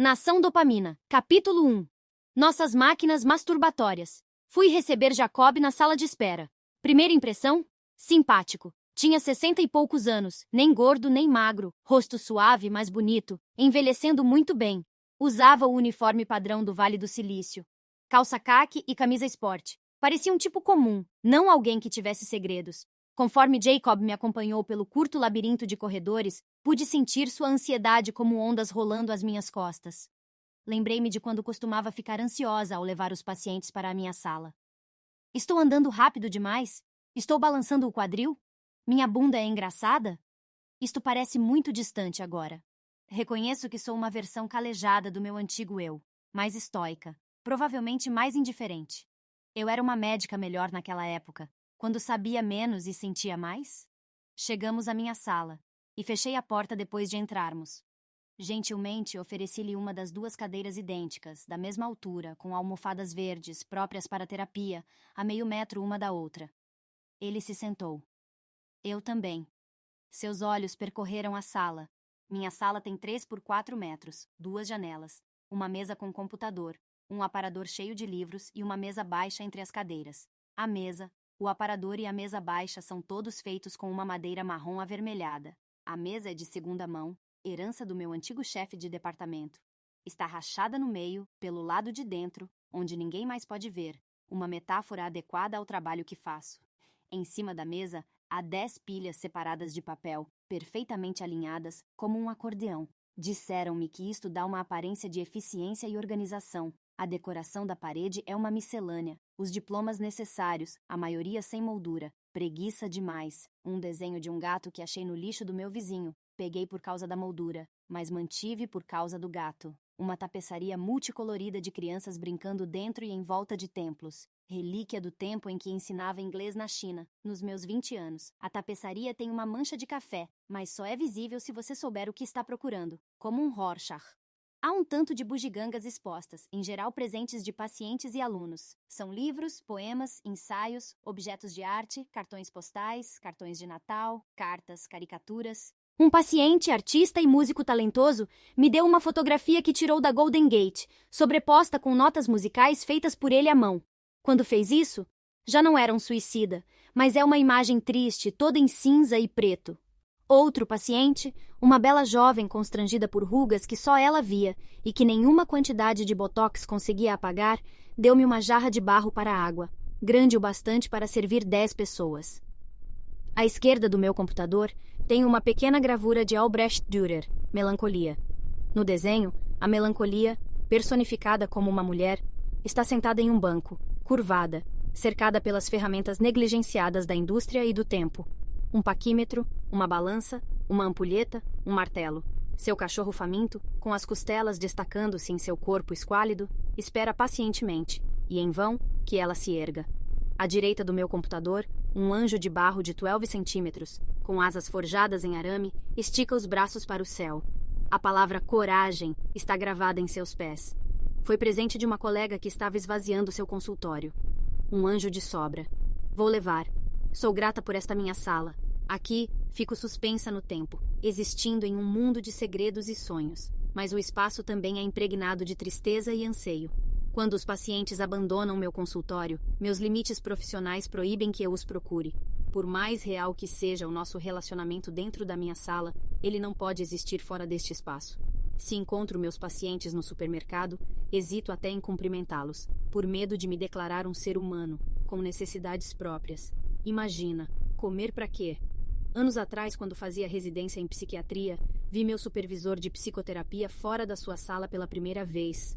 Nação Dopamina, capítulo 1. Nossas máquinas masturbatórias. Fui receber Jacob na sala de espera. Primeira impressão? Simpático. Tinha 60 e poucos anos, nem gordo nem magro, rosto suave, mas bonito, envelhecendo muito bem. Usava o uniforme padrão do Vale do Silício. Calça caque e camisa esporte. Parecia um tipo comum, não alguém que tivesse segredos. Conforme Jacob me acompanhou pelo curto labirinto de corredores, pude sentir sua ansiedade como ondas rolando às minhas costas. Lembrei-me de quando costumava ficar ansiosa ao levar os pacientes para a minha sala. Estou andando rápido demais? Estou balançando o quadril? Minha bunda é engraçada? Isto parece muito distante agora. Reconheço que sou uma versão calejada do meu antigo eu, mais estoica, provavelmente mais indiferente. Eu era uma médica melhor naquela época, quando sabia menos e sentia mais? Chegamos à minha sala, e fechei a porta depois de entrarmos. Gentilmente ofereci-lhe uma das duas cadeiras idênticas, da mesma altura, com almofadas verdes, próprias para terapia, a meio metro uma da outra. Ele se sentou. Eu também. Seus olhos percorreram a sala. Minha sala tem 3 por 4 metros, 2 janelas, uma mesa com computador, um aparador cheio de livros e uma mesa baixa entre as cadeiras. A mesa, o aparador e a mesa baixa são todos feitos com uma madeira marrom avermelhada. A mesa é de segunda mão, herança do meu antigo chefe de departamento. Está rachada no meio, pelo lado de dentro, onde ninguém mais pode ver, uma metáfora adequada ao trabalho que faço. Em cima da mesa, há 10 pilhas separadas de papel, perfeitamente alinhadas, como um acordeão. Disseram-me que isto dá uma aparência de eficiência e organização. A decoração da parede é uma miscelânea, os diplomas necessários, a maioria sem moldura, preguiça demais, um desenho de um gato que achei no lixo do meu vizinho, peguei por causa da moldura, mas mantive por causa do gato. Uma tapeçaria multicolorida de crianças brincando dentro e em volta de templos, relíquia do tempo em que ensinava inglês na China, nos meus 20 anos. A tapeçaria tem uma mancha de café, mas só é visível se você souber o que está procurando, como um Rorschach. Há um tanto de bugigangas expostas, em geral presentes de pacientes e alunos. São livros, poemas, ensaios, objetos de arte, cartões postais, cartões de Natal, cartas, caricaturas. Um paciente, artista e músico talentoso me deu uma fotografia que tirou da Golden Gate, sobreposta com notas musicais feitas por ele à mão. Quando fez isso, já não era um suicida, mas é uma imagem triste, toda em cinza e preto. Outro paciente, uma bela jovem constrangida por rugas que só ela via e que nenhuma quantidade de botox conseguia apagar, deu-me uma jarra de barro para a água, grande o bastante para servir 10 pessoas. À esquerda do meu computador, tem uma pequena gravura de Albrecht Dürer, Melancolia. No desenho, a melancolia, personificada como uma mulher, está sentada em um banco, curvada, cercada pelas ferramentas negligenciadas da indústria e do tempo. Um paquímetro, uma balança, uma ampulheta, um martelo. Seu cachorro faminto, com as costelas destacando-se em seu corpo esquálido, espera pacientemente, e em vão, que ela se erga. À direita do meu computador, um anjo de barro de 12 centímetros, com asas forjadas em arame, estica os braços para o céu. A palavra coragem está gravada em seus pés. Foi presente de uma colega que estava esvaziando seu consultório. Um anjo de sobra. Vou levar. Sou grata por esta minha sala. Aqui, fico suspensa no tempo, existindo em um mundo de segredos e sonhos. Mas o espaço também é impregnado de tristeza e anseio. Quando os pacientes abandonam meu consultório, meus limites profissionais proíbem que eu os procure. Por mais real que seja o nosso relacionamento dentro da minha sala, ele não pode existir fora deste espaço. Se encontro meus pacientes no supermercado, hesito até em cumprimentá-los, por medo de me declarar um ser humano, com necessidades próprias. Imagina, comer para quê? Anos atrás, quando fazia residência em psiquiatria, vi meu supervisor de psicoterapia fora da sua sala pela primeira vez.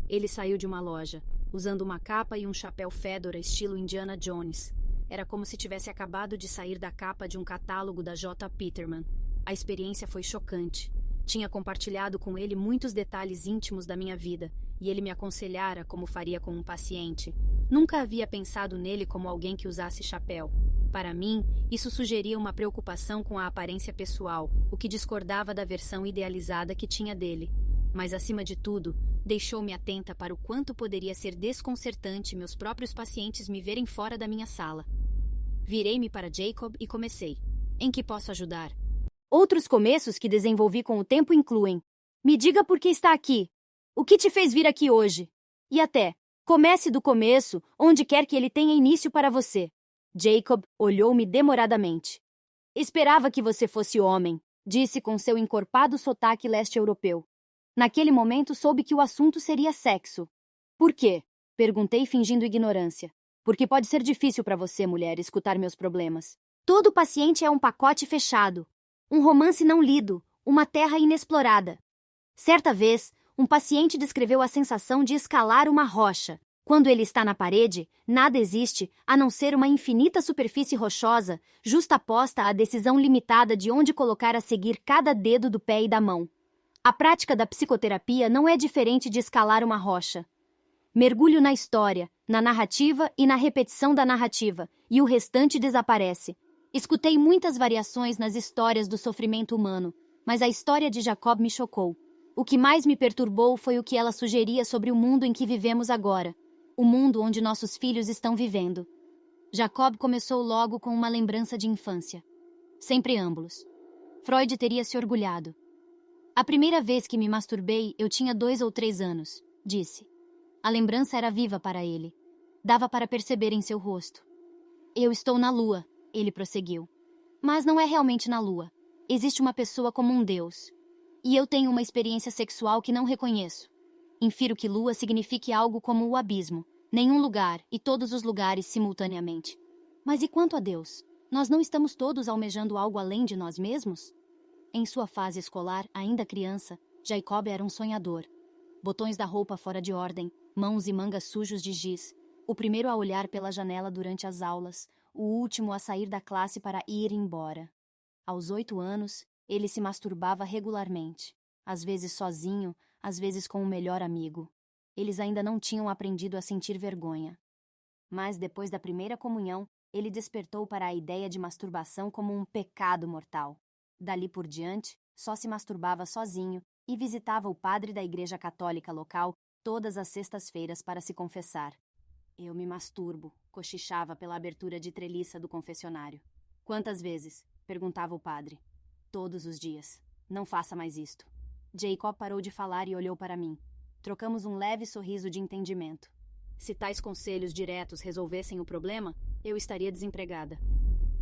Ele saiu de uma loja, usando uma capa e um chapéu fedora estilo Indiana Jones. Era como se tivesse acabado de sair da capa de um catálogo da J. Peterman. A experiência foi chocante. Tinha compartilhado com ele muitos detalhes íntimos da minha vida, e ele me aconselhara como faria com um paciente. Nunca havia pensado nele como alguém que usasse chapéu. Para mim, isso sugeria uma preocupação com a aparência pessoal, o que discordava da versão idealizada que tinha dele. Mas, acima de tudo, deixou-me atenta para o quanto poderia ser desconcertante meus próprios pacientes me verem fora da minha sala. Virei-me para Jacob e comecei. Em que posso ajudar? Outros começos que desenvolvi com o tempo incluem: me diga por que está aqui. O que te fez vir aqui hoje? E até, comece do começo, onde quer que ele tenha início para você. Jacob olhou-me demoradamente. Esperava que você fosse homem, disse com seu encorpado sotaque leste-europeu. Naquele momento soube que o assunto seria sexo. Por quê? Perguntei fingindo ignorância. Porque pode ser difícil para você, mulher, escutar meus problemas. Todo paciente é um pacote fechado. Um romance não lido, uma terra inexplorada. Certa vez, um paciente descreveu a sensação de escalar uma rocha. Quando ele está na parede, nada existe a não ser uma infinita superfície rochosa, justaposta à decisão limitada de onde colocar a seguir cada dedo do pé e da mão. A prática da psicoterapia não é diferente de escalar uma rocha. Mergulho na história, na narrativa e na repetição da narrativa, e o restante desaparece. Escutei muitas variações nas histórias do sofrimento humano, mas a história de Jacob me chocou. O que mais me perturbou foi o que ela sugeria sobre o mundo em que vivemos agora. O mundo onde nossos filhos estão vivendo. Jacob começou logo com uma lembrança de infância. Sem preâmbulos. Freud teria se orgulhado. A primeira vez que me masturbei, eu tinha 2 ou 3 anos, disse. A lembrança era viva para ele. Dava para perceber em seu rosto. Eu estou na lua, ele prosseguiu. Mas não é realmente na lua. Existe uma pessoa como um deus. E eu tenho uma experiência sexual que não reconheço. Infiro que lua signifique algo como o abismo. Nenhum lugar e todos os lugares simultaneamente. Mas e quanto a Deus? Nós não estamos todos almejando algo além de nós mesmos? Em sua fase escolar, ainda criança, Jacob era um sonhador. Botões da roupa fora de ordem, mãos e mangas sujos de giz. O primeiro a olhar pela janela durante as aulas, o último a sair da classe para ir embora. Aos 8 anos, ele se masturbava regularmente, às vezes sozinho, às vezes com o melhor amigo. Eles ainda não tinham aprendido a sentir vergonha. Mas depois da primeira comunhão, ele despertou para a ideia de masturbação como um pecado mortal. Dali por diante, só se masturbava sozinho e visitava o padre da igreja católica local todas as sextas-feiras para se confessar. Eu me masturbo, cochichava pela abertura de treliça do confessionário. Quantas vezes? Perguntava o padre. Todos os dias. Não faça mais isto. Jacob parou de falar e olhou para mim. Trocamos um leve sorriso de entendimento. Se tais conselhos diretos resolvessem o problema, eu estaria desempregada.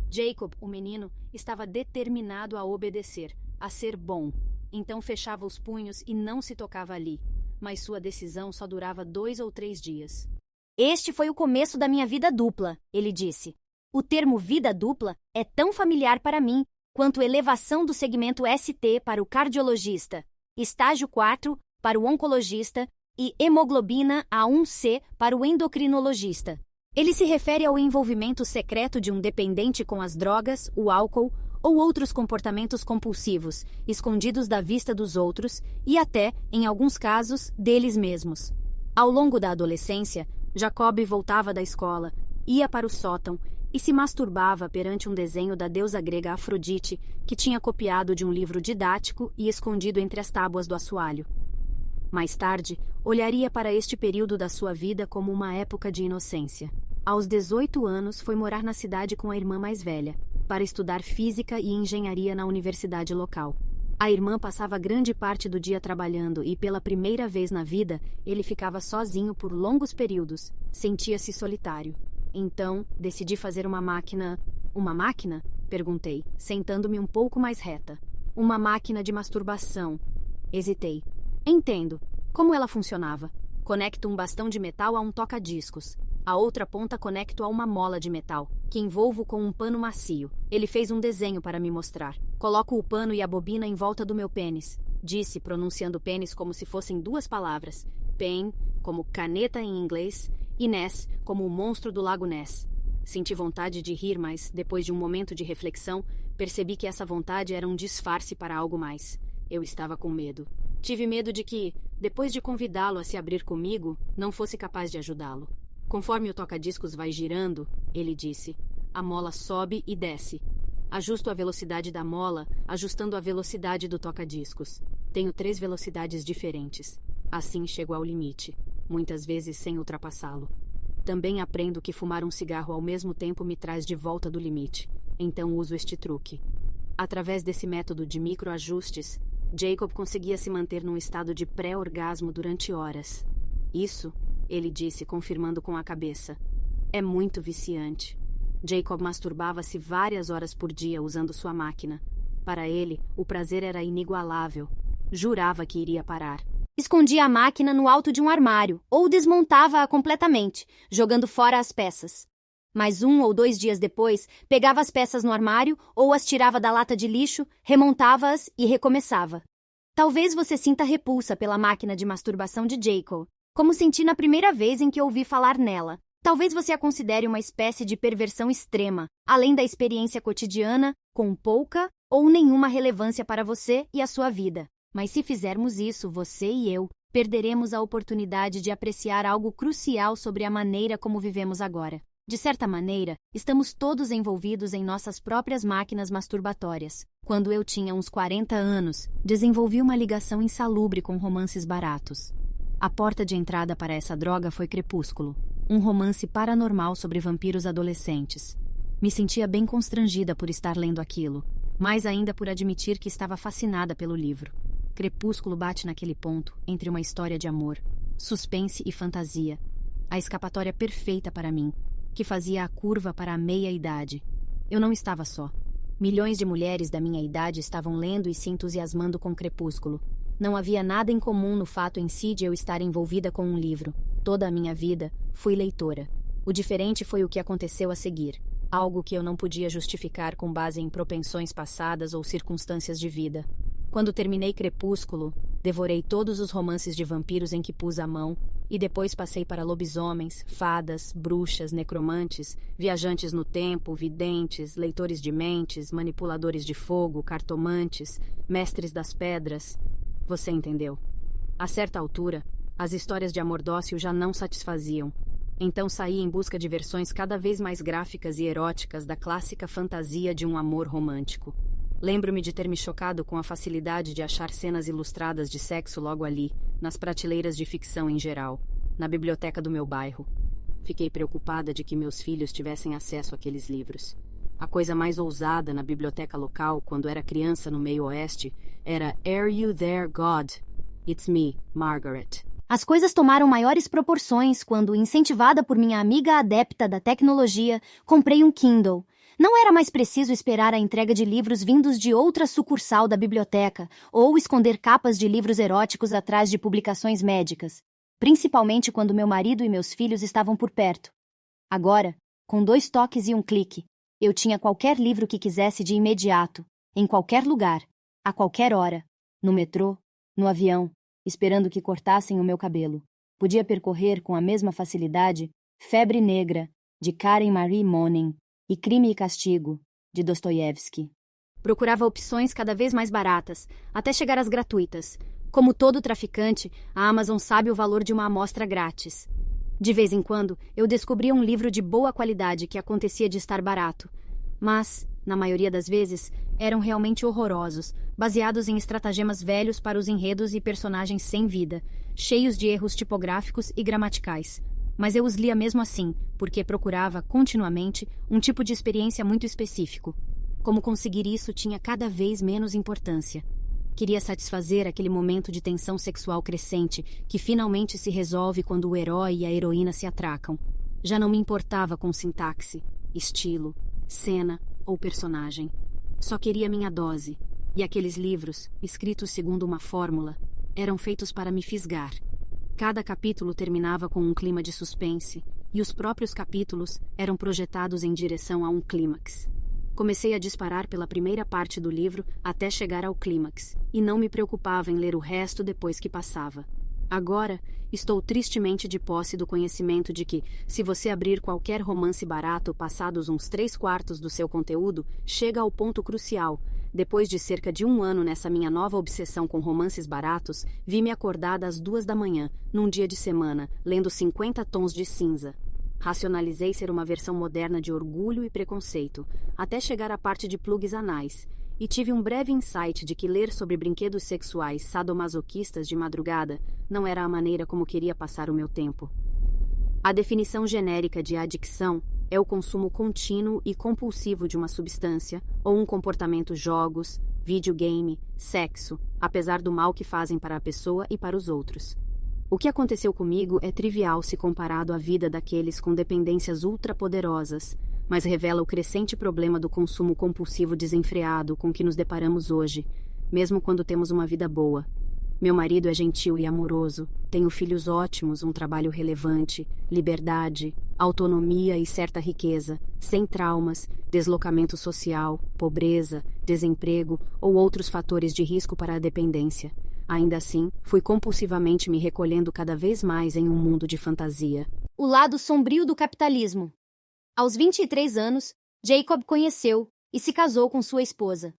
Jacob, o menino, estava determinado a obedecer, a ser bom. Então fechava os punhos e não se tocava ali. Mas sua decisão só durava 2 ou 3 dias. Este foi o começo da minha vida dupla, ele disse. O termo vida dupla é tão familiar para mim quanto elevação do segmento ST para o cardiologista, estágio 4 para o oncologista e hemoglobina A1C para o endocrinologista. Ele se refere ao envolvimento secreto de um dependente com as drogas, o álcool ou outros comportamentos compulsivos, escondidos da vista dos outros e até, em alguns casos, deles mesmos. Ao longo da adolescência, Jacob voltava da escola, ia para o sótão e se masturbava perante um desenho da deusa grega Afrodite que tinha copiado de um livro didático e escondido entre as tábuas do assoalho. Mais tarde, olharia para este período da sua vida como uma época de inocência. Aos 18 anos, foi morar na cidade com a irmã mais velha, para estudar física e engenharia na universidade local. A irmã passava grande parte do dia trabalhando e, pela primeira vez na vida, ele ficava sozinho por longos períodos. Sentia-se solitário. Então, decidi fazer uma máquina... Uma máquina? Perguntei, sentando-me um pouco mais reta. Uma máquina de masturbação. Hesitei. Entendo. Como ela funcionava? Conecto um bastão de metal a um toca-discos. A outra ponta conecto a uma mola de metal, que envolvo com um pano macio. Ele fez um desenho para me mostrar. Coloco o pano e a bobina em volta do meu pênis. Disse, pronunciando pênis como se fossem 2 palavras. Pen, como caneta em inglês, e Ness, como o monstro do lago Ness. Senti vontade de rir, mas, depois de um momento de reflexão, percebi que essa vontade era um disfarce para algo mais. Eu estava com medo. Tive medo de que, depois de convidá-lo a se abrir comigo, não fosse capaz de ajudá-lo. Conforme o toca-discos vai girando, ele disse, a mola sobe e desce. Ajusto a velocidade da mola, ajustando a velocidade do toca-discos. Tenho 3 velocidades diferentes. Assim chego ao limite, muitas vezes sem ultrapassá-lo. Também aprendo que fumar um cigarro ao mesmo tempo me traz de volta do limite. Então uso este truque. Através desse método de microajustes, Jacob conseguia se manter num estado de pré-orgasmo durante horas. Isso, ele disse, confirmando com a cabeça, é muito viciante. Jacob masturbava-se várias horas por dia usando sua máquina. Para ele, o prazer era inigualável. Jurava que iria parar. Escondia a máquina no alto de um armário ou desmontava-a completamente, jogando fora as peças. Mas 1 ou 2 dias depois, pegava as peças no armário ou as tirava da lata de lixo, remontava-as e recomeçava. Talvez você sinta repulsa pela máquina de masturbação de Jacob, como senti na primeira vez em que ouvi falar nela. Talvez você a considere uma espécie de perversão extrema, além da experiência cotidiana, com pouca ou nenhuma relevância para você e a sua vida. Mas se fizermos isso, você e eu perderemos a oportunidade de apreciar algo crucial sobre a maneira como vivemos agora. De certa maneira, estamos todos envolvidos em nossas próprias máquinas masturbatórias. Quando eu tinha uns 40 anos, desenvolvi uma ligação insalubre com romances baratos. A porta de entrada para essa droga foi Crepúsculo, um romance paranormal sobre vampiros adolescentes. Me sentia bem constrangida por estar lendo aquilo, mais ainda por admitir que estava fascinada pelo livro. Crepúsculo bate naquele ponto entre uma história de amor, suspense e fantasia, a escapatória perfeita para mim, que fazia a curva para a meia-idade. Eu não estava só. Milhões de mulheres da minha idade estavam lendo e se entusiasmando com Crepúsculo. Não havia nada em comum no fato em si de eu estar envolvida com um livro. Toda a minha vida, fui leitora. O diferente foi o que aconteceu a seguir, algo que eu não podia justificar com base em propensões passadas ou circunstâncias de vida. Quando terminei Crepúsculo, devorei todos os romances de vampiros em que pus a mão, e depois passei para lobisomens, fadas, bruxas, necromantes, viajantes no tempo, videntes, leitores de mentes, manipuladores de fogo, cartomantes, mestres das pedras. Você entendeu. A certa altura, as histórias de amor dócil já não satisfaziam. Então saí em busca de versões cada vez mais gráficas e eróticas da clássica fantasia de um amor romântico. Lembro-me de ter me chocado com a facilidade de achar cenas ilustradas de sexo logo ali, nas prateleiras de ficção em geral, na biblioteca do meu bairro. Fiquei preocupada de que meus filhos tivessem acesso àqueles livros. A coisa mais ousada na biblioteca local, quando era criança no meio-oeste, era Are You There, God? It's me, Margaret. As coisas tomaram maiores proporções quando, incentivada por minha amiga adepta da tecnologia, comprei um Kindle. Não era mais preciso esperar a entrega de livros vindos de outra sucursal da biblioteca ou esconder capas de livros eróticos atrás de publicações médicas, principalmente quando meu marido e meus filhos estavam por perto. Agora, com 2 toques e um clique, eu tinha qualquer livro que quisesse de imediato, em qualquer lugar, a qualquer hora, no metrô, no avião, esperando que cortassem o meu cabelo. Podia percorrer com a mesma facilidade Febre Negra, de Karen Marie Monin, e Crime e Castigo, de Dostoiévski. Procurava opções cada vez mais baratas, até chegar às gratuitas. Como todo traficante, a Amazon sabe o valor de uma amostra grátis. De vez em quando, eu descobria um livro de boa qualidade que acontecia de estar barato. Mas, na maioria das vezes, eram realmente horrorosos, baseados em estratagemas velhos para os enredos e personagens sem vida, cheios de erros tipográficos e gramaticais. Mas eu os lia mesmo assim, porque procurava, continuamente, um tipo de experiência muito específico. Como conseguir isso tinha cada vez menos importância. Queria satisfazer aquele momento de tensão sexual crescente, que finalmente se resolve quando o herói e a heroína se atracam. Já não me importava com sintaxe, estilo, cena ou personagem. Só queria minha dose, e aqueles livros, escritos segundo uma fórmula, eram feitos para me fisgar. Cada capítulo terminava com um clima de suspense, e os próprios capítulos eram projetados em direção a um clímax. Comecei a disparar pela primeira parte do livro até chegar ao clímax, e não me preocupava em ler o resto depois que passava. Agora, estou tristemente de posse do conhecimento de que, se você abrir qualquer romance barato passados uns 3/4 do seu conteúdo, chega ao ponto crucial. Depois de cerca de 1 ano nessa minha nova obsessão com romances baratos, vi-me acordada às 2 da manhã, num dia de semana, lendo 50 Tons de Cinza. Racionalizei ser uma versão moderna de Orgulho e Preconceito, até chegar à parte de plugs anais, e tive um breve insight de que ler sobre brinquedos sexuais sadomasoquistas de madrugada não era a maneira como queria passar o meu tempo. A definição genérica de adicção é o consumo contínuo e compulsivo de uma substância ou um comportamento jogos, videogame, sexo, apesar do mal que fazem para a pessoa e para os outros. O que aconteceu comigo é trivial se comparado à vida daqueles com dependências ultrapoderosas, mas revela o crescente problema do consumo compulsivo desenfreado com que nos deparamos hoje, mesmo quando temos uma vida boa. Meu marido é gentil e amoroso, tenho filhos ótimos, um trabalho relevante, liberdade, autonomia e certa riqueza, sem traumas, deslocamento social, pobreza, desemprego ou outros fatores de risco para a dependência. Ainda assim, fui compulsivamente me recolhendo cada vez mais em um mundo de fantasia. O lado sombrio do capitalismo. Aos 23 anos, Jacob conheceu e se casou com sua esposa.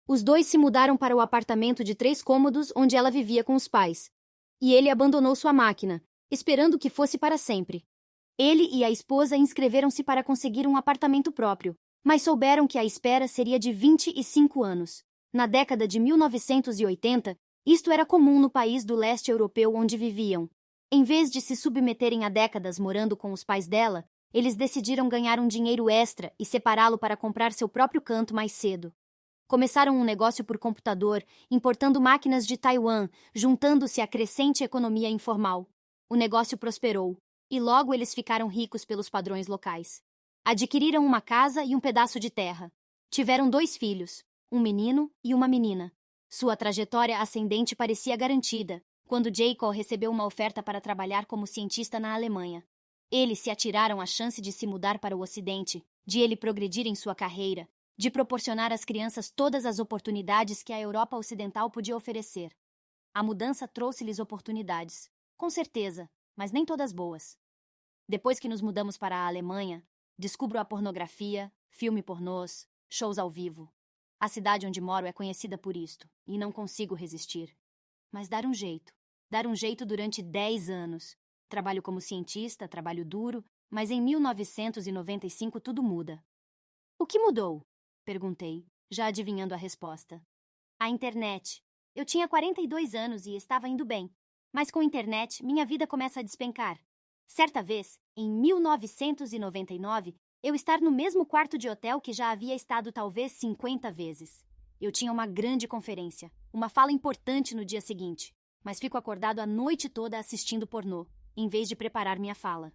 Os dois se mudaram para o apartamento de 3 cômodos onde ela vivia com os pais. E ele abandonou sua máquina, esperando que fosse para sempre. Ele e a esposa inscreveram-se para conseguir um apartamento próprio, mas souberam que a espera seria de 25 anos. Na década de 1980, isto era comum no país do leste europeu onde viviam. Em vez de se submeterem a décadas morando com os pais dela, eles decidiram ganhar um dinheiro extra e separá-lo para comprar seu próprio canto mais cedo. Começaram um negócio por computador, importando máquinas de Taiwan, juntando-se à crescente economia informal. O negócio prosperou, e logo eles ficaram ricos pelos padrões locais. Adquiriram uma casa e um pedaço de terra. Tiveram 2 filhos, um menino e uma menina. Sua trajetória ascendente parecia garantida, quando Jacob recebeu uma oferta para trabalhar como cientista na Alemanha. Eles se atiraram à chance de se mudar para o Ocidente, de ele progredir em sua carreira, de proporcionar às crianças todas as oportunidades que a Europa Ocidental podia oferecer. A mudança trouxe-lhes oportunidades, com certeza, mas nem todas boas. Depois que nos mudamos para a Alemanha, descubro a pornografia, filme pornôs, shows ao vivo. A cidade onde moro é conhecida por isto, e não consigo resistir. Mas dar um jeito durante 10 anos. Trabalho como cientista, trabalho duro, mas em 1995 tudo muda. O que mudou? Perguntei, já adivinhando a resposta. A internet. Eu tinha 42 anos e estava indo bem, mas com a internet minha vida começa a despencar. Certa vez, em 1999, eu estar no mesmo quarto de hotel que já havia estado talvez 50 vezes. Eu tinha uma grande conferência, uma fala importante no dia seguinte, mas fico acordado a noite toda assistindo pornô, em vez de preparar minha fala.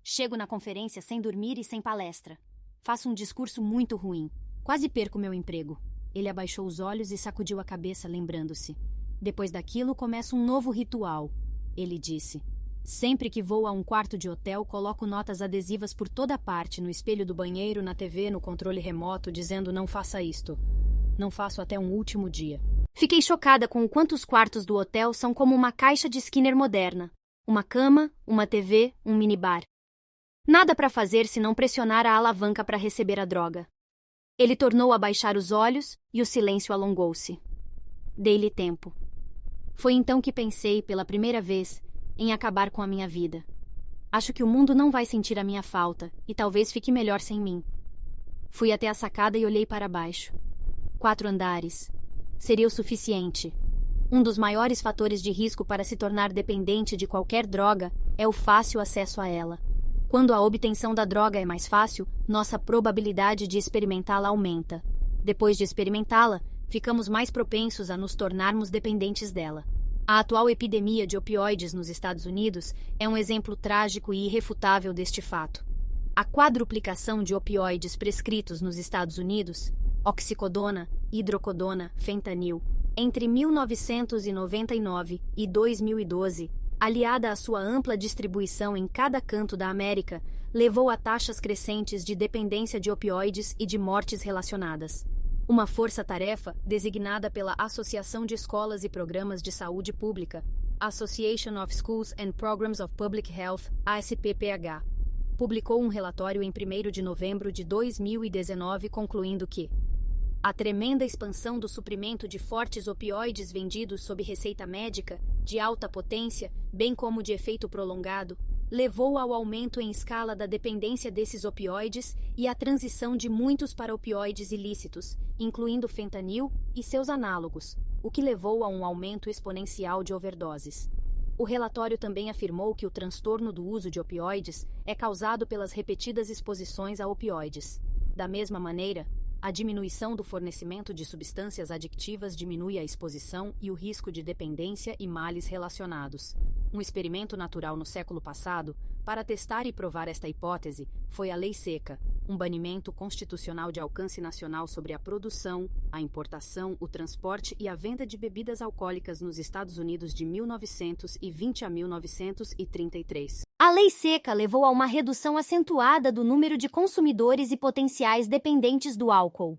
Chego na conferência sem dormir e sem palestra. Faço um discurso muito ruim. Quase perco meu emprego. Ele abaixou os olhos e sacudiu a cabeça, lembrando-se. Depois daquilo, começa um novo ritual. Ele disse. Sempre que vou a um quarto de hotel, coloco notas adesivas por toda parte, no espelho do banheiro, na TV, no controle remoto, dizendo não faça isto. Não faço até um último dia. Fiquei chocada com o quanto os quartos do hotel são como uma caixa de Skinner moderna. Uma cama, uma TV, um minibar. Nada para fazer senão pressionar a alavanca para receber a droga. Ele tornou a baixar os olhos e o silêncio alongou-se. Dei-lhe tempo. Foi então que pensei, pela primeira vez, em acabar com a minha vida. Acho que o mundo não vai sentir a minha falta e talvez fique melhor sem mim. Fui até a sacada e olhei para baixo. 4 andares. Seria o suficiente. Um dos maiores fatores de risco para se tornar dependente de qualquer droga é o fácil acesso a ela. Quando a obtenção da droga é mais fácil, nossa probabilidade de experimentá-la aumenta. Depois de experimentá-la, ficamos mais propensos a nos tornarmos dependentes dela. A atual epidemia de opioides nos Estados Unidos é um exemplo trágico e irrefutável deste fato. A quadruplicação de opioides prescritos nos Estados Unidos, oxicodona, hidrocodona, fentanil, entre 1999 e 2012, aliada à sua ampla distribuição em cada canto da América, levou a taxas crescentes de dependência de opioides e de mortes relacionadas. Uma força-tarefa, designada pela Associação de Escolas e Programas de Saúde Pública, Association of Schools and Programs of Public Health, ASPPH, publicou um relatório em 1º de novembro de 2019 concluindo que a tremenda expansão do suprimento de fortes opioides vendidos sob receita médica, de alta potência, bem como de efeito prolongado, levou ao aumento em escala da dependência desses opioides e à transição de muitos para opioides ilícitos, incluindo fentanil e seus análogos, o que levou a um aumento exponencial de overdoses. O relatório também afirmou que o transtorno do uso de opioides é causado pelas repetidas exposições a opioides. Da mesma maneira, a A diminuição do fornecimento de substâncias adictivas diminui a exposição e o risco de dependência e males relacionados. Um experimento natural no século passado, para testar e provar esta hipótese, foi a Lei Seca, um banimento constitucional de alcance nacional sobre a produção, a importação, o transporte e a venda de bebidas alcoólicas nos Estados Unidos de 1920 a 1933. A lei seca levou a uma redução acentuada do número de consumidores e potenciais dependentes do álcool.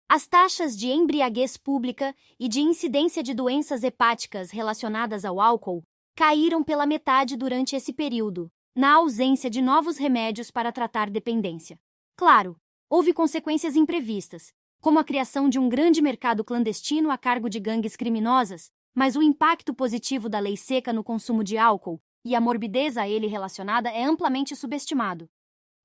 As taxas de embriaguez pública e de incidência de doenças hepáticas relacionadas ao álcool caíram pela metade durante esse período, na ausência de novos remédios para tratar dependência. Claro, houve consequências imprevistas, como a criação de um grande mercado clandestino a cargo de gangues criminosas, mas o impacto positivo da lei seca no consumo de álcool e a morbidez a ele relacionada é amplamente subestimado.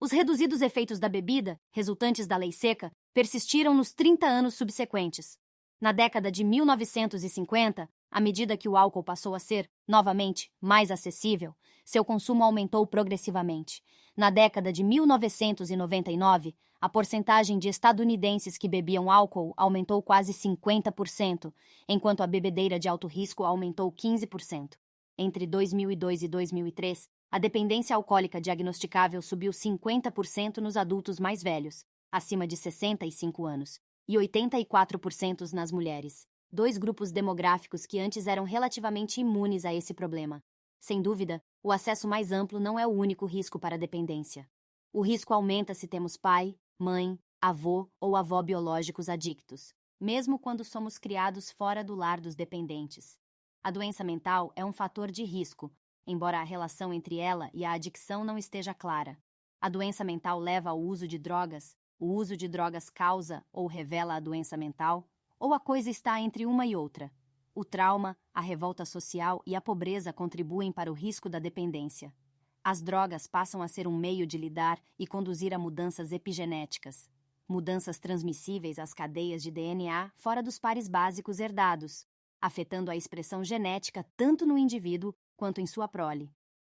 Os reduzidos efeitos da bebida, resultantes da lei seca, persistiram nos 30 anos subsequentes. Na década de 1950, à medida que o álcool passou a ser, novamente, mais acessível, seu consumo aumentou progressivamente. Na década de 1999, a porcentagem de estadunidenses que bebiam álcool aumentou quase 50%, enquanto a bebedeira de alto risco aumentou 15%. Entre 2002 e 2003, a dependência alcoólica diagnosticável subiu 50% nos adultos mais velhos, acima de 65 anos, e 84% nas mulheres, dois grupos demográficos que antes eram relativamente imunes a esse problema. Sem dúvida, o acesso mais amplo não é o único risco para a dependência. O risco aumenta se temos pai, mãe, avô ou avó biológicos adictos, mesmo quando somos criados fora do lar dos dependentes. A doença mental é um fator de risco, embora a relação entre ela e a adicção não esteja clara. A doença mental leva ao uso de drogas, o uso de drogas causa ou revela a doença mental, ou a coisa está entre uma e outra. O trauma, a revolta social e a pobreza contribuem para o risco da dependência. As drogas passam a ser um meio de lidar e conduzir a mudanças epigenéticas, mudanças transmissíveis às cadeias de DNA fora dos pares básicos herdados, afetando a expressão genética tanto no indivíduo quanto em sua prole.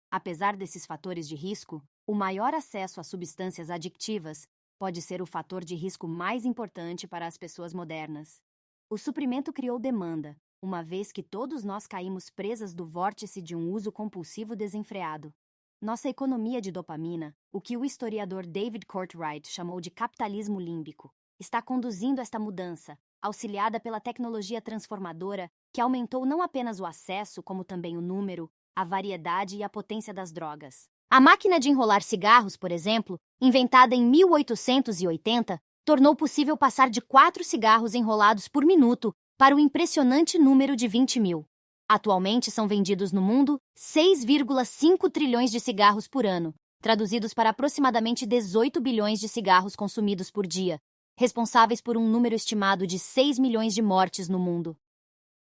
Apesar desses fatores de risco, o maior acesso a substâncias adictivas pode ser o fator de risco mais importante para as pessoas modernas. O suprimento criou demanda, uma vez que todos nós caímos presas do vórtice de um uso compulsivo desenfreado. Nossa economia de dopamina, o que o historiador David Courtwright chamou de capitalismo límbico, está conduzindo esta mudança, auxiliada pela tecnologia transformadora que aumentou não apenas o acesso, como também o número, a variedade e a potência das drogas. A máquina de enrolar cigarros, por exemplo, inventada em 1880, tornou possível passar de 4 cigarros enrolados por minuto para o impressionante número de 20 mil. Atualmente são vendidos no mundo 6,5 trilhões de cigarros por ano, traduzidos para aproximadamente 18 bilhões de cigarros consumidos por dia, responsáveis por um número estimado de 6 milhões de mortes no mundo.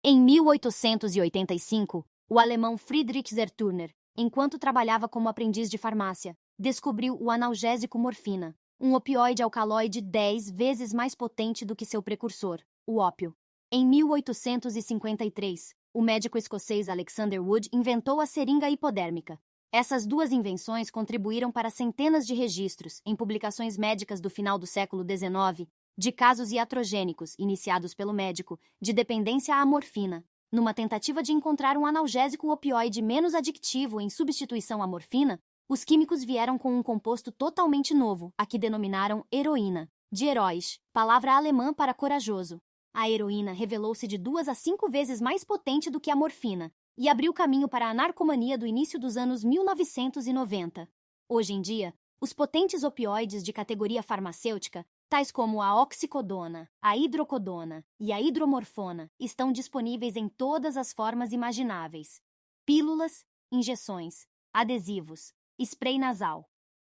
Em 1885, o alemão Friedrich Zerturner, enquanto trabalhava como aprendiz de farmácia, descobriu o analgésico morfina, um opioide alcaloide 10 vezes mais potente do que seu precursor, o ópio. Em 1853, o médico escocês Alexander Wood inventou a seringa hipodérmica. Essas duas invenções contribuíram para centenas de registros, em publicações médicas do final do século XIX, de casos iatrogênicos, iniciados pelo médico, de dependência à morfina, numa tentativa de encontrar um analgésico opioide menos adictivo em substituição à morfina. Os químicos vieram com um composto totalmente novo, a que denominaram heroína, de heróis, palavra alemã para corajoso. A heroína revelou-se de 2 a 5 vezes mais potente do que a morfina e abriu caminho para a narcomania do início dos anos 1990. Hoje em dia, os potentes opioides de categoria farmacêutica, tais como a oxicodona, a hidrocodona e a hidromorfona, estão disponíveis em todas as formas imagináveis: pílulas, injeções, adesivos, spray nasal.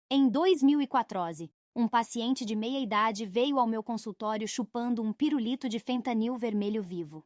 Em 2014, um paciente de meia-idade veio ao meu consultório chupando um pirulito de fentanil vermelho vivo.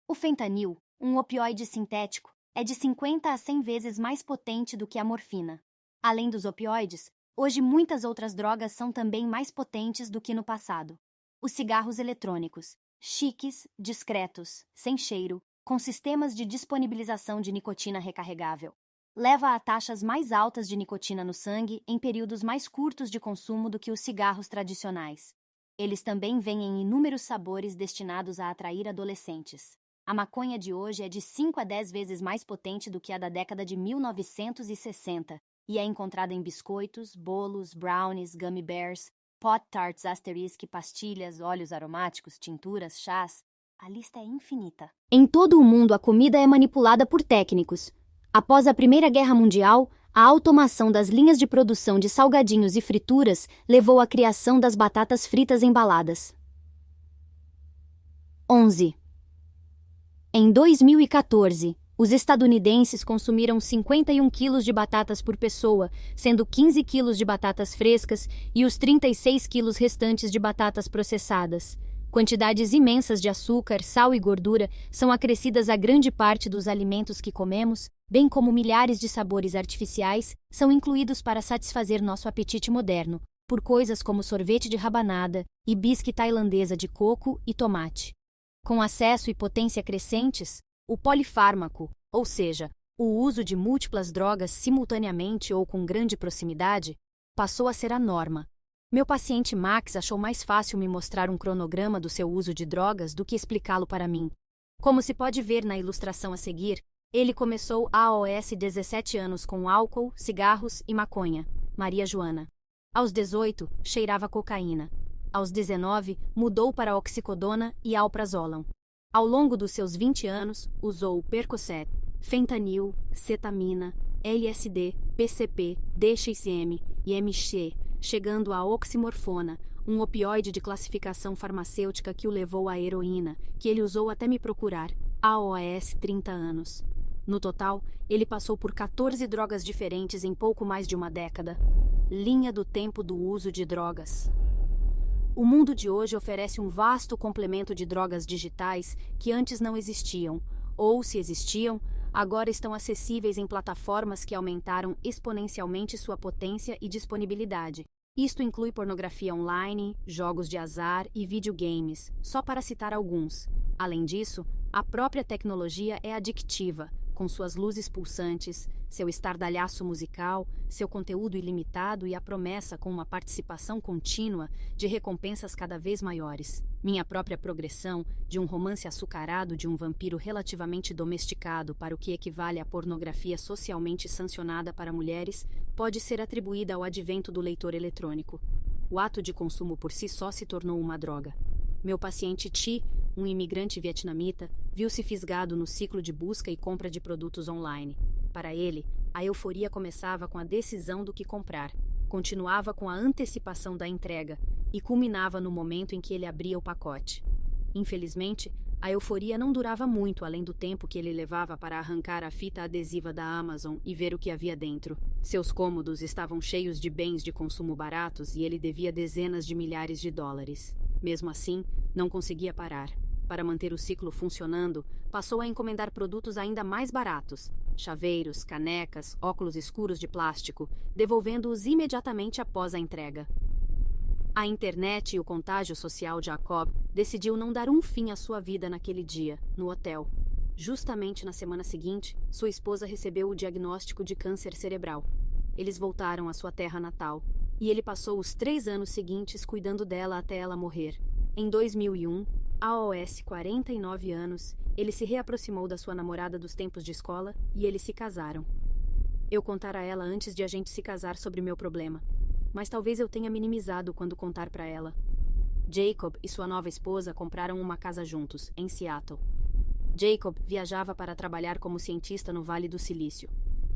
O fentanil, um opioide sintético, é de 50 a 100 vezes mais potente do que a morfina. Além dos opioides, hoje muitas outras drogas são também mais potentes do que no passado. Os cigarros eletrônicos, chiques, discretos, sem cheiro, com sistemas de disponibilização de nicotina recarregável, leva a taxas mais altas de nicotina no sangue em períodos mais curtos de consumo do que os cigarros tradicionais. Eles também vêm em inúmeros sabores destinados a atrair adolescentes. A maconha de hoje é de 5 a 10 vezes mais potente do que a da década de 1960 e é encontrada em biscoitos, bolos, brownies, gummy bears, Pop-Tarts, Asterisk, pastilhas, óleos aromáticos, tinturas, chás. A lista é infinita. Em todo o mundo, a comida é manipulada por técnicos. Após a Primeira Guerra Mundial, a automação das linhas de produção de salgadinhos e frituras levou à criação das batatas fritas embaladas. 11. Em 2014, os estadunidenses consumiram 51 quilos de batatas por pessoa, sendo 15 quilos de batatas frescas e os 36 quilos restantes de batatas processadas. Quantidades imensas de açúcar, sal e gordura são acrescidas a grande parte dos alimentos que comemos, bem como milhares de sabores artificiais são incluídos para satisfazer nosso apetite moderno, por coisas como sorvete de rabanada, hibisque tailandesa de coco e tomate. Com acesso e potência crescentes, o polifármaco, ou seja, o uso de múltiplas drogas simultaneamente ou com grande proximidade, passou a ser a norma. Meu paciente Max achou mais fácil me mostrar um cronograma do seu uso de drogas do que explicá-lo para mim. Como se pode ver na ilustração a seguir, ele começou aos 17 anos com álcool, cigarros e maconha, Maria Joana. Aos 18, cheirava cocaína. Aos 19, mudou para oxicodona e alprazolam. Ao longo dos seus 20 anos, usou Percocet, fentanil, cetamina, LSD, PCP, DXM e MX, chegando à oximorfona, um opioide de classificação farmacêutica que o levou à heroína, que ele usou até me procurar, aos 30 anos. No total, ele passou por 14 drogas diferentes em pouco mais de uma década. Linha do tempo do uso de drogas. O mundo de hoje oferece um vasto complemento de drogas digitais que antes não existiam, ou, se existiam, agora estão acessíveis em plataformas que aumentaram exponencialmente sua potência e disponibilidade. Isto inclui pornografia online, jogos de azar e videogames, só para citar alguns. Além disso, a própria tecnologia é adictiva, com suas luzes pulsantes, seu estardalhaço musical, seu conteúdo ilimitado e a promessa com uma participação contínua de recompensas cada vez maiores. Minha própria progressão, de um romance açucarado de um vampiro relativamente domesticado para o que equivale à pornografia socialmente sancionada para mulheres, pode ser atribuída ao advento do leitor eletrônico. O ato de consumo por si só se tornou uma droga. Meu paciente Chi, um imigrante vietnamita, viu-se fisgado no ciclo de busca e compra de produtos online. Para ele, a euforia começava com a decisão do que comprar, continuava com a antecipação da entrega e culminava no momento em que ele abria o pacote. Infelizmente, a euforia não durava muito além do tempo que ele levava para arrancar a fita adesiva da Amazon e ver o que havia dentro. Seus cômodos estavam cheios de bens de consumo baratos e ele devia dezenas de milhares de dólares. Mesmo assim, não conseguia parar. Para manter o ciclo funcionando, passou a encomendar produtos ainda mais baratos, chaveiros, canecas, óculos escuros de plástico, devolvendo-os imediatamente após a entrega. A internet e o contágio social de Jacob decidiu não dar um fim à sua vida naquele dia, no hotel. Justamente na semana seguinte, sua esposa recebeu o diagnóstico de câncer cerebral. Eles voltaram à sua terra natal, e ele passou os 3 anos seguintes cuidando dela até ela morrer. Em 2001, aos 49 anos, ele se reaproximou da sua namorada dos tempos de escola e eles se casaram. Eu contara a ela antes de a gente se casar sobre meu problema, mas talvez eu tenha minimizado quando contar para ela. Jacob e sua nova esposa compraram uma casa juntos, em Seattle. Jacob viajava para trabalhar como cientista no Vale do Silício.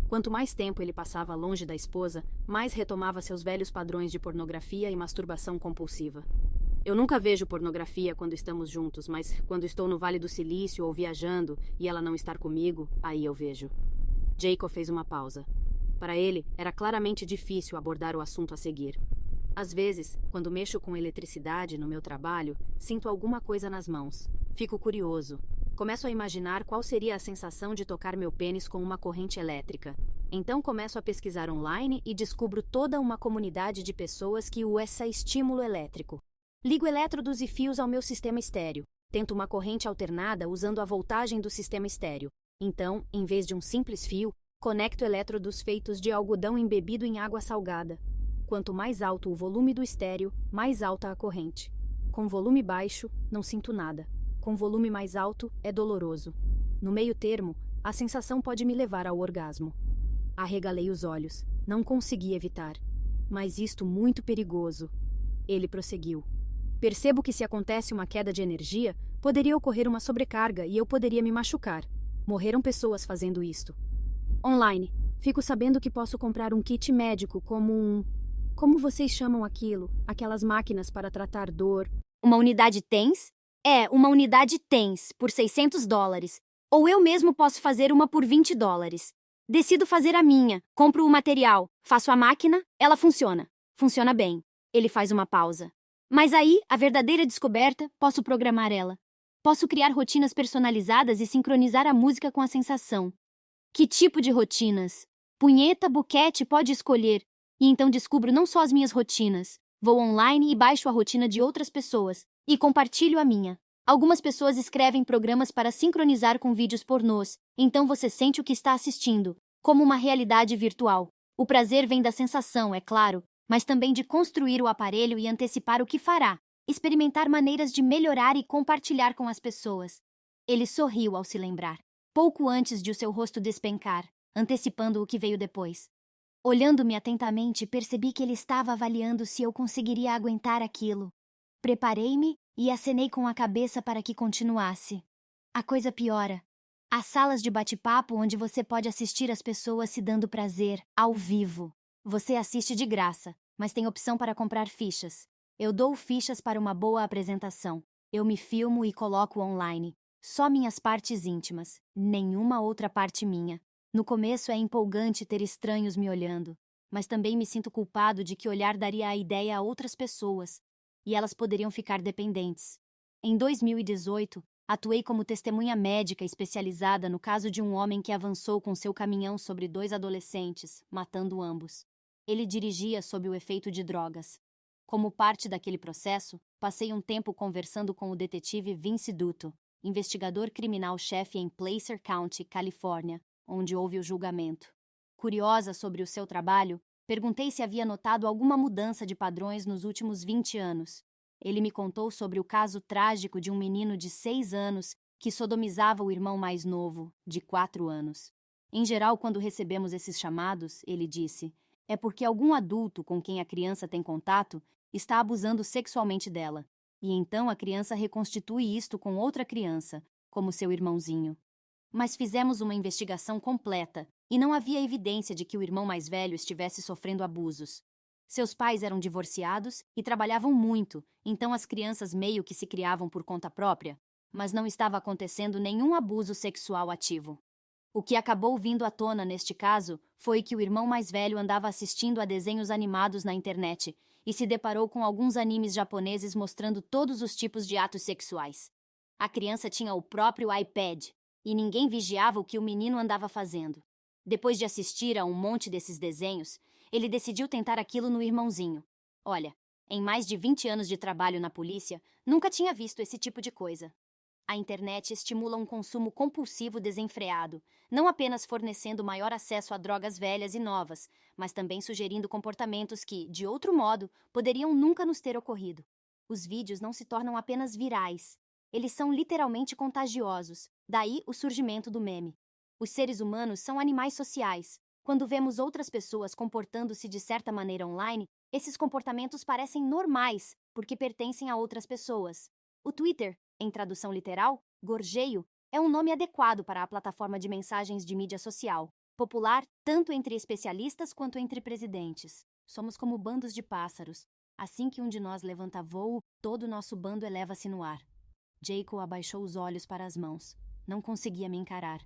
Quanto mais tempo ele passava longe da esposa, mais retomava seus velhos padrões de pornografia e masturbação compulsiva. Eu nunca vejo pornografia quando estamos juntos, mas quando estou no Vale do Silício ou viajando e ela não estar comigo, aí eu vejo. Jacob fez uma pausa. Para ele, era claramente difícil abordar o assunto a seguir. Às vezes, quando mexo com eletricidade no meu trabalho, sinto alguma coisa nas mãos. Fico curioso. Começo a imaginar qual seria a sensação de tocar meu pênis com uma corrente elétrica. Então começo a pesquisar online e descubro toda uma comunidade de pessoas que usa estímulo elétrico. Ligo elétrodos e fios ao meu sistema estéreo. Tento uma corrente alternada usando a voltagem do sistema estéreo. Então, em vez de um simples fio, conecto elétrodos feitos de algodão embebido em água salgada. Quanto mais alto o volume do estéreo, mais alta a corrente. Com volume baixo, não sinto nada. Com volume mais alto, é doloroso. No meio termo, a sensação pode me levar ao orgasmo. Arregalei os olhos. Não consegui evitar. Mas isto muito perigoso. Ele prosseguiu. Percebo que se acontece uma queda de energia, poderia ocorrer uma sobrecarga e eu poderia me machucar. Morreram pessoas fazendo isto. Online. Fico sabendo que posso comprar um kit médico como Como vocês chamam aquilo? Aquelas máquinas para tratar dor. Uma unidade TENS? Uma unidade TENS, por $600. Ou eu mesmo posso fazer uma por $20. Decido fazer a minha, compro o material, faço a máquina, ela funciona. Funciona bem. Ele faz uma pausa. Mas aí, a verdadeira descoberta, posso programar ela. Posso criar rotinas personalizadas e sincronizar a música com a sensação. Que tipo de rotinas? Punheta, boquete, pode escolher. E então descubro não só as minhas rotinas. Vou online e baixo a rotina de outras pessoas. E compartilho a minha. Algumas pessoas escrevem programas para sincronizar com vídeos pornôs. Então você sente o que está assistindo, como uma realidade virtual. O prazer vem da sensação, é claro, mas também de construir o aparelho e antecipar o que fará. Experimentar maneiras de melhorar e compartilhar com as pessoas. Ele sorriu ao se lembrar, pouco antes de o seu rosto despencar, antecipando o que veio depois. Olhando-me atentamente, percebi que ele estava avaliando se eu conseguiria aguentar aquilo. Preparei-me e acenei com a cabeça para que continuasse. A coisa piora. Há salas de bate-papo onde você pode assistir as pessoas se dando prazer, ao vivo. Você assiste de graça, mas tem opção para comprar fichas. Eu dou fichas para uma boa apresentação. Eu me filmo e coloco online. Só minhas partes íntimas, nenhuma outra parte minha. No começo é empolgante ter estranhos me olhando, mas também me sinto culpado de que olhar daria a ideia a outras pessoas, e elas poderiam ficar dependentes. Em 2018, atuei como testemunha médica especializada no caso de um homem que avançou com seu caminhão sobre 2 adolescentes, matando ambos. Ele dirigia sob o efeito de drogas. Como parte daquele processo, passei um tempo conversando com o detetive Vince Dutto, investigador criminal-chefe em Placer County, Califórnia, onde houve o julgamento. Curiosa sobre o seu trabalho, perguntei se havia notado alguma mudança de padrões nos últimos 20 anos. Ele me contou sobre o caso trágico de um menino de 6 anos que sodomizava o irmão mais novo, de 4 anos. Em geral, quando recebemos esses chamados, ele disse, é porque algum adulto com quem a criança tem contato está abusando sexualmente dela, e então a criança reconstitui isto com outra criança, como seu irmãozinho. Mas fizemos uma investigação completa e não havia evidência de que o irmão mais velho estivesse sofrendo abusos. Seus pais eram divorciados e trabalhavam muito, então as crianças meio que se criavam por conta própria, mas não estava acontecendo nenhum abuso sexual ativo. O que acabou vindo à tona neste caso foi que o irmão mais velho andava assistindo a desenhos animados na internet e se deparou com alguns animes japoneses mostrando todos os tipos de atos sexuais. A criança tinha o próprio iPad e ninguém vigiava o que o menino andava fazendo. Depois de assistir a um monte desses desenhos, ele decidiu tentar aquilo no irmãozinho. Olha, em mais de 20 anos de trabalho na polícia, nunca tinha visto esse tipo de coisa. A internet estimula um consumo compulsivo desenfreado, não apenas fornecendo maior acesso a drogas velhas e novas, mas também sugerindo comportamentos que, de outro modo, poderiam nunca nos ter ocorrido. Os vídeos não se tornam apenas virais. Eles são literalmente contagiosos, daí o surgimento do meme. Os seres humanos são animais sociais. Quando vemos outras pessoas comportando-se de certa maneira online, esses comportamentos parecem normais, porque pertencem a outras pessoas. O Twitter, em tradução literal, gorjeio, é um nome adequado para a plataforma de mensagens de mídia social, popular tanto entre especialistas quanto entre presidentes. Somos como bandos de pássaros. Assim que um de nós levanta voo, todo o nosso bando eleva-se no ar. Jacob abaixou os olhos para as mãos. Não conseguia me encarar.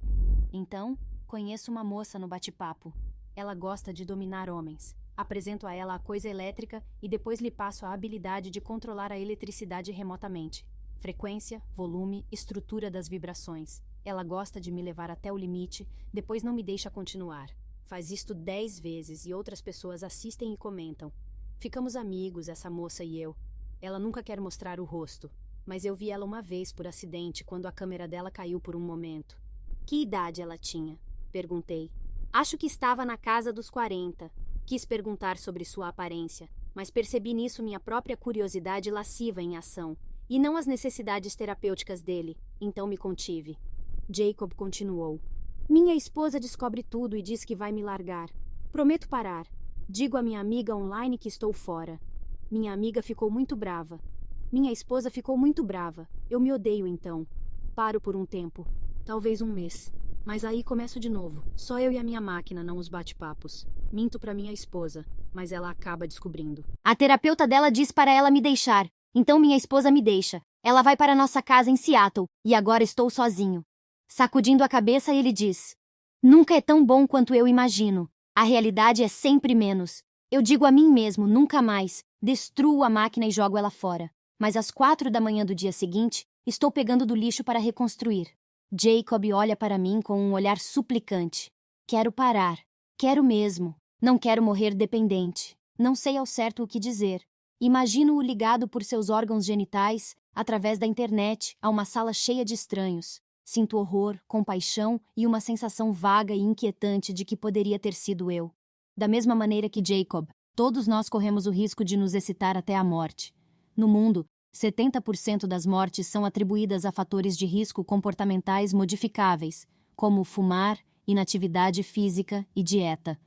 Então, conheço uma moça no bate-papo. Ela gosta de dominar homens. Apresento a ela a coisa elétrica e depois lhe passo a habilidade de controlar a eletricidade remotamente. Frequência, volume, estrutura das vibrações. Ela gosta de me levar até o limite, depois não me deixa continuar. Faz isto 10 vezes e outras pessoas assistem e comentam. Ficamos amigos, essa moça e eu. Ela nunca quer mostrar o rosto, mas eu vi ela uma vez por acidente quando a câmera dela caiu por um momento. Que idade ela tinha? Perguntei. Acho que estava na casa dos 40. Quis perguntar sobre sua aparência, mas percebi nisso minha própria curiosidade lasciva em ação. e não as necessidades terapêuticas dele, então me contive. Jacob continuou. Minha esposa descobre tudo e diz que vai me largar. Prometo parar. Digo à minha amiga online que estou fora. Minha amiga ficou muito brava. Minha esposa ficou muito brava. Eu me odeio então. Paro por um tempo. Talvez um mês. Mas aí começo de novo. Só eu e a minha máquina, não os bate-papos. Minto pra minha esposa, mas ela acaba descobrindo. A terapeuta dela diz para ela me deixar. Então minha esposa me deixa. Ela vai para nossa casa em Seattle, e agora estou sozinho. Sacudindo a cabeça, ele diz: Nunca é tão bom quanto eu imagino. A realidade é sempre menos. Eu digo a mim mesmo, nunca mais. Destruo a máquina e jogo ela fora. Mas às 4 da manhã do dia seguinte, estou pegando do lixo para reconstruir. Jacob olha para mim com um olhar suplicante. Quero parar. Quero mesmo. Não quero morrer dependente. Não sei ao certo o que dizer. Imagino-o ligado por seus órgãos genitais, através da internet, a uma sala cheia de estranhos. Sinto horror, compaixão e uma sensação vaga e inquietante de que poderia ter sido eu. Da mesma maneira que Jacob, todos nós corremos o risco de nos excitar até a morte. No mundo, 70% das mortes são atribuídas a fatores de risco comportamentais modificáveis, como fumar, inatividade física e dieta.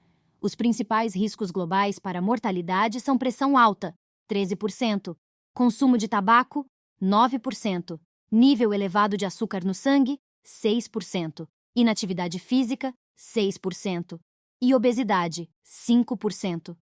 Os principais riscos globais para a mortalidade são pressão alta, 13%, consumo de tabaco, 9%, nível elevado de açúcar no sangue, 6%, inatividade física, 6%, e obesidade, 5%.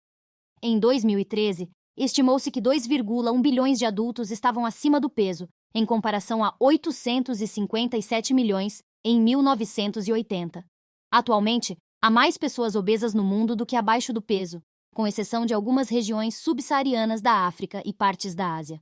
Em 2013, estimou-se que 2,1 bilhões de adultos estavam acima do peso, em comparação a 857 milhões em 1980. Atualmente, há mais pessoas obesas no mundo do que abaixo do peso, com exceção de algumas regiões subsaarianas da África e partes da Ásia.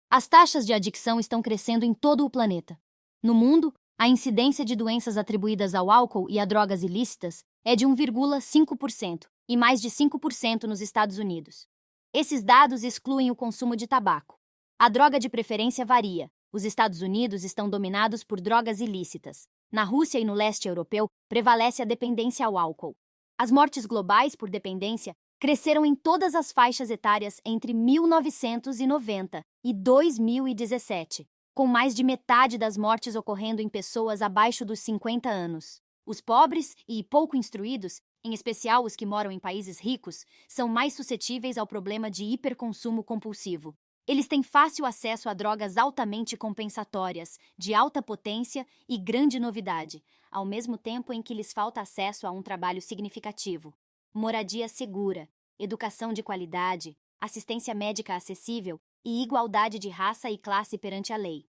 As taxas de adicção estão crescendo em todo o planeta. No mundo, a incidência de doenças atribuídas ao álcool e a drogas ilícitas é de 1,5% e mais de 5% nos Estados Unidos. Esses dados excluem o consumo de tabaco. A droga de preferência varia. Os Estados Unidos estão dominados por drogas ilícitas. Na Rússia e no leste europeu, prevalece a dependência ao álcool. As mortes globais por dependência cresceram em todas as faixas etárias entre 1990 e 2017, com mais de metade das mortes ocorrendo em pessoas abaixo dos 50 anos. Os pobres e pouco instruídos, em especial os que moram em países ricos, são mais suscetíveis ao problema de hiperconsumo compulsivo. Eles têm fácil acesso a drogas altamente compensatórias, de alta potência e grande novidade, ao mesmo tempo em que lhes falta acesso a um trabalho significativo, moradia segura, educação de qualidade, assistência médica acessível e igualdade de raça e classe perante a lei.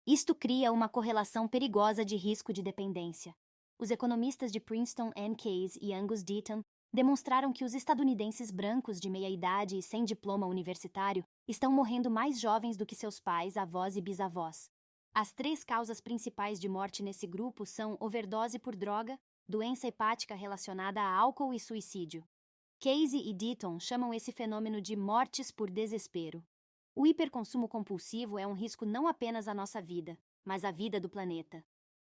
Isto cria uma correlação perigosa de risco de dependência. Os economistas de Princeton, Ann Case e Angus Deaton demonstraram que os estadunidenses brancos de meia idade e sem diploma universitário estão morrendo mais jovens do que seus pais, avós e bisavós. As 3 causas principais de morte nesse grupo são overdose por droga, doença hepática relacionada a álcool e suicídio. Case e Deaton chamam esse fenômeno de mortes por desespero. O hiperconsumo compulsivo é um risco não apenas à nossa vida, mas à vida do planeta.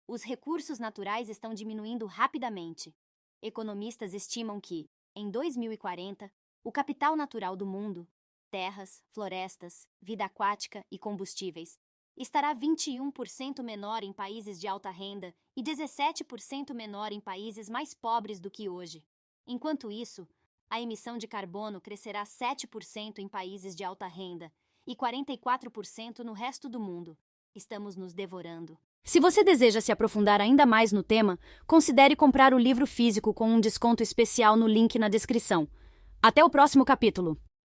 Os recursos naturais estão diminuindo rapidamente. Economistas estimam que, em 2040, o capital natural do mundo, terras, florestas, vida aquática e combustíveis, estará 21% menor em países de alta renda e 17% menor em países mais pobres do que hoje. Enquanto isso, a emissão de carbono crescerá 7% em países de alta renda e 44% no resto do mundo. Estamos nos devorando. Se você deseja se aprofundar ainda mais no tema, considere comprar o livro físico com um desconto especial no link na descrição. Até o próximo capítulo!